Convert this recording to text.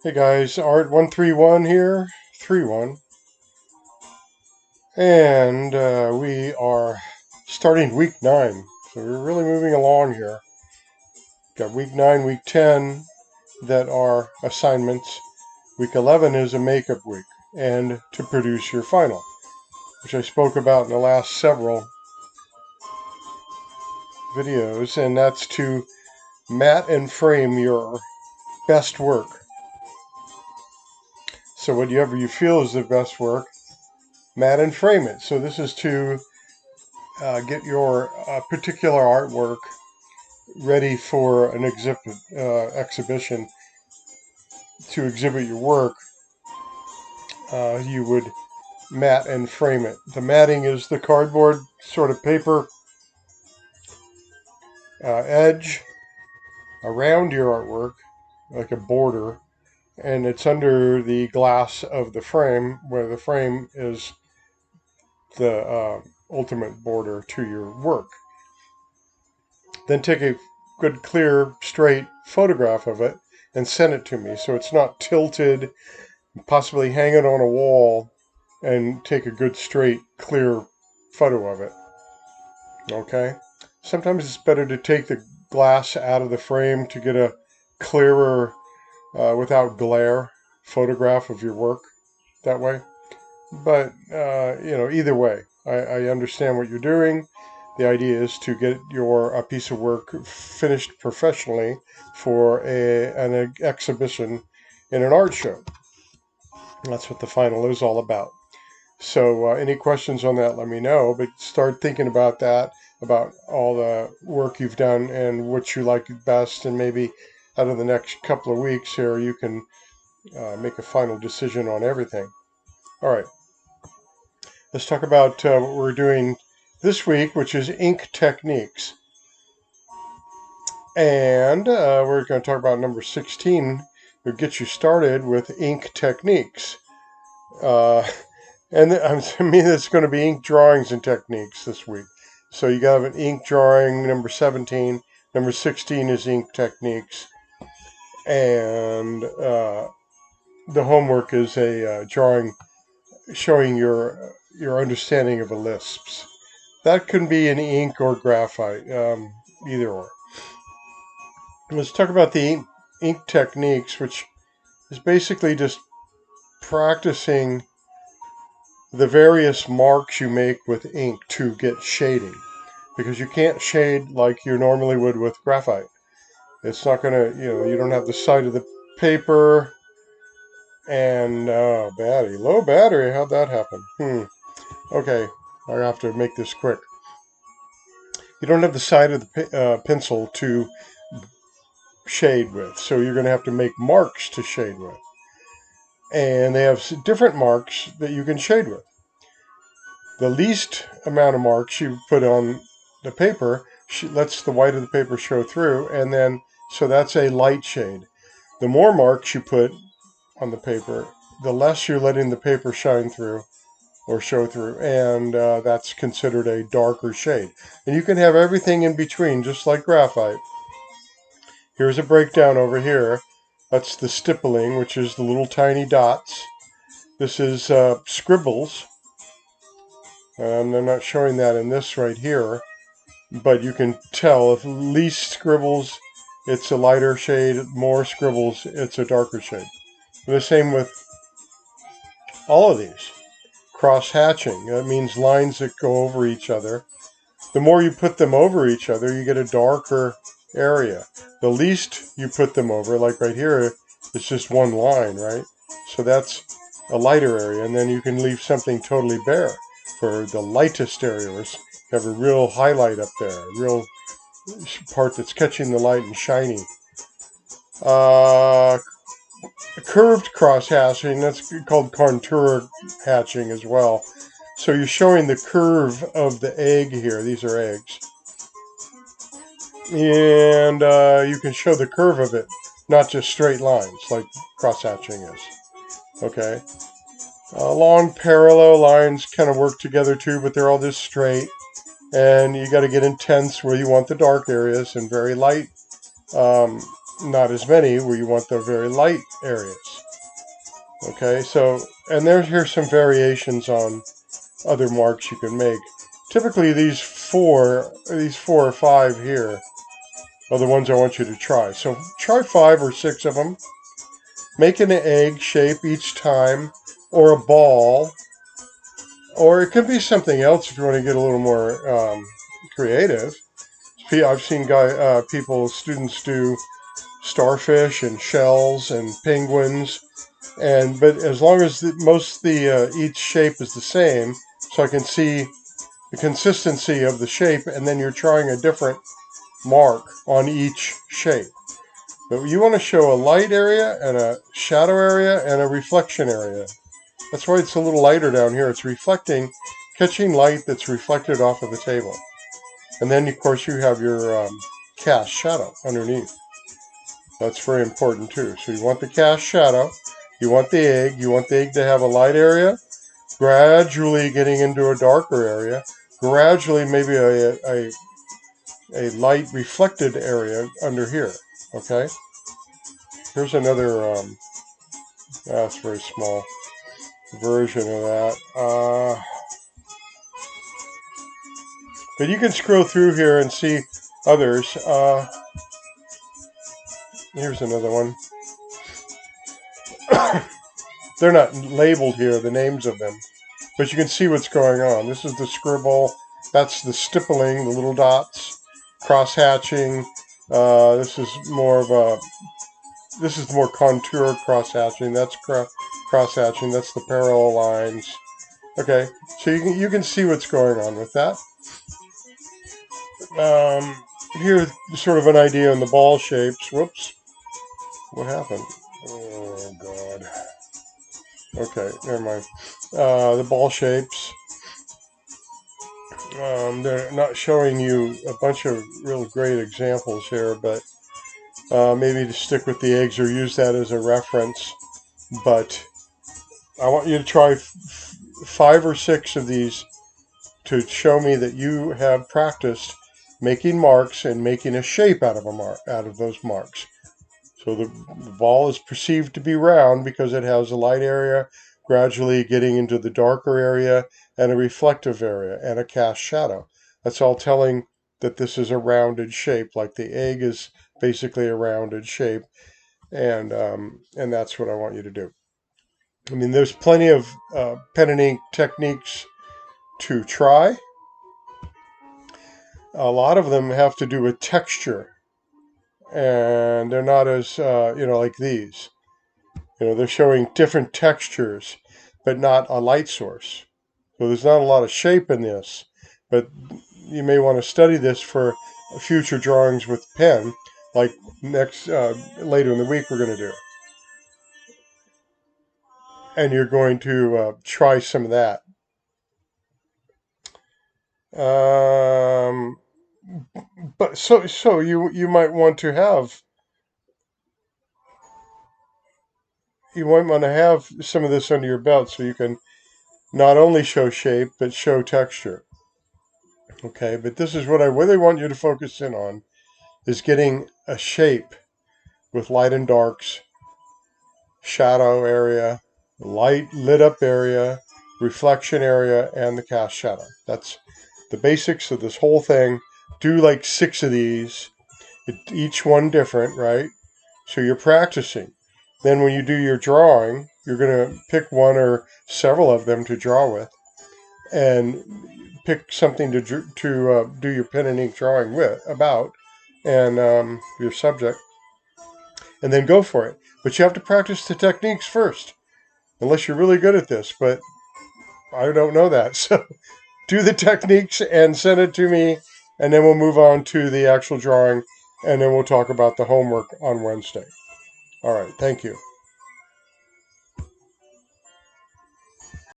Hey guys, Art131 here, 31, and we are starting week 9, so we're really moving along here. Got week 9, week 10 that are assignments. Week 11 is a makeup week, and to produce your final, which I spoke about in the last several videos, and that's to mat and frame your best work. So whatever you feel is the best work, mat and frame it. So this is to get your particular artwork ready for an exhibition to exhibit your work. You would mat and frame it. The matting is the cardboard sort of paper edge around your artwork, like a border, and it's under the glass of the frame, where the frame is the ultimate border to your work. Then take a good, clear, straight photograph of it and send it to me so it's not tilted, possibly hang it on a wall and take a good, straight, clear photo of it. Okay? Sometimes it's better to take the glass out of the frame to get a clearer, without glare, photograph of your work that way. But, either way, I understand what you're doing. The idea is to get a piece of work finished professionally for an exhibition in an art show. That's what the final is all about. So any questions on that, let me know. But start thinking about that, about all the work you've done and what you like best. And maybe out of the next couple of weeks here, you can make a final decision on everything. All right. Let's talk about what we're doing this week, which is ink techniques. And we're going to talk about number 16, to get you started with ink techniques. And I mean, it's going to be ink drawings and techniques this week. So you got an ink drawing, number 17. Number 16 is ink techniques. And the homework is a drawing showing your understanding of ellipses. That can be in ink or graphite, either or. Let's talk about the ink techniques, which is basically just practicing the various marks you make with ink to get shading, because you can't shade like you normally would with graphite. It's not going to, you don't have the side of the paper. And low battery, how'd that happen? Okay, I have to make this quick. You don't have the side of the pencil to shade with, so you're going to have to make marks to shade with. And they have different marks that you can shade with. The least amount of marks you put on the paper lets the white of the paper show through, and then, so that's a light shade. The more marks you put on the paper, the less you're letting the paper shine through or show through, and that's considered a darker shade. And you can have everything in between, just like graphite. Here's a breakdown over here. That's the stippling, which is the little tiny dots. This is scribbles. And they're not showing that in this right here, but you can tell if least scribbles, it's a lighter shade, more scribbles, it's a darker shade. And the same with all of these. Cross hatching, that means lines that go over each other. The more you put them over each other, you get a darker area. The least you put them over, like right here, it's just one line, right? So that's a lighter area, and then you can leave something totally bare for the lightest area. You have a real highlight up there, a real part that's catching the light and shiny. Curved cross hatching, that's called contour hatching as well. So you're showing the curve of the egg here. These are eggs. And you can show the curve of it, not just straight lines like cross hatching is. Okay. Long parallel lines kind of work together too, but they're all just straight. And you got to get intense where you want the dark areas, and very light, not as many where you want the very light areas. Okay, so, and here's some variations on other marks you can make. Typically these four or five here are the ones I want you to try. So try 5 or 6 of them. Make an egg shape each time, or a ball, or it could be something else if you want to get a little more creative. I've seen students do starfish and shells and penguins, but as long as each shape is the same, so I can see the consistency of the shape, and then you're trying a different mark on each shape. But you want to show a light area and a shadow area and a reflection area. That's why it's a little lighter down here. It's catching light that's reflected off of the table. And then, of course, you have your cast shadow underneath. That's very important, too. So you want the cast shadow. You want the egg. You want the egg to have a light area, gradually getting into a darker area, gradually maybe a light reflected area under here. Okay? Here's another, that's very small version of that. But you can scroll through here and see others. Here's another one. They're not labeled here, the names of them, but you can see what's going on. This is the scribble. That's the stippling, the little dots, cross-hatching. This is more contour cross-hatching. That's cross-hatching. That's the parallel lines. Okay, so you can see what's going on with that. Here's sort of an idea on the ball shapes. Whoops. What happened? Oh, God. Okay, never mind. The ball shapes. They're not showing you a bunch of real great examples here, but maybe to stick with the eggs or use that as a reference. But I want you to try 5 or 6 of these to show me that you have practiced making marks and making a shape out of those marks. So the ball is perceived to be round because it has a light area, gradually getting into the darker area, and a reflective area, and a cast shadow. That's all telling that this is a rounded shape, like the egg is basically a rounded shape, and that's what I want you to do. I mean, there's plenty of pen and ink techniques to try. A lot of them have to do with texture, and they're not as like these. They're showing different textures, but not a light source. So there's not a lot of shape in this, but you may want to study this for future drawings with pen, like later in the week we're going to do. And you're going to try some of that. But so you might want to have some of this under your belt so you can not only show shape but show texture. Okay, but this is what I really want you to focus in on, is getting a shape with light and darks, shadow area, light lit up area, reflection area, and the cast shadow. That's the basics of this whole thing. Do like 6 of these, each one different, right? So you're practicing. Then when you do your drawing, you're going to pick one or several of them to draw with, and pick something to do your pen and ink drawing about, and your subject, and then go for it. But you have to practice the techniques first, unless you're really good at this. But I don't know that, so do the techniques and send it to me, and then we'll move on to the actual drawing, and then we'll talk about the homework on Wednesday. All right, thank you.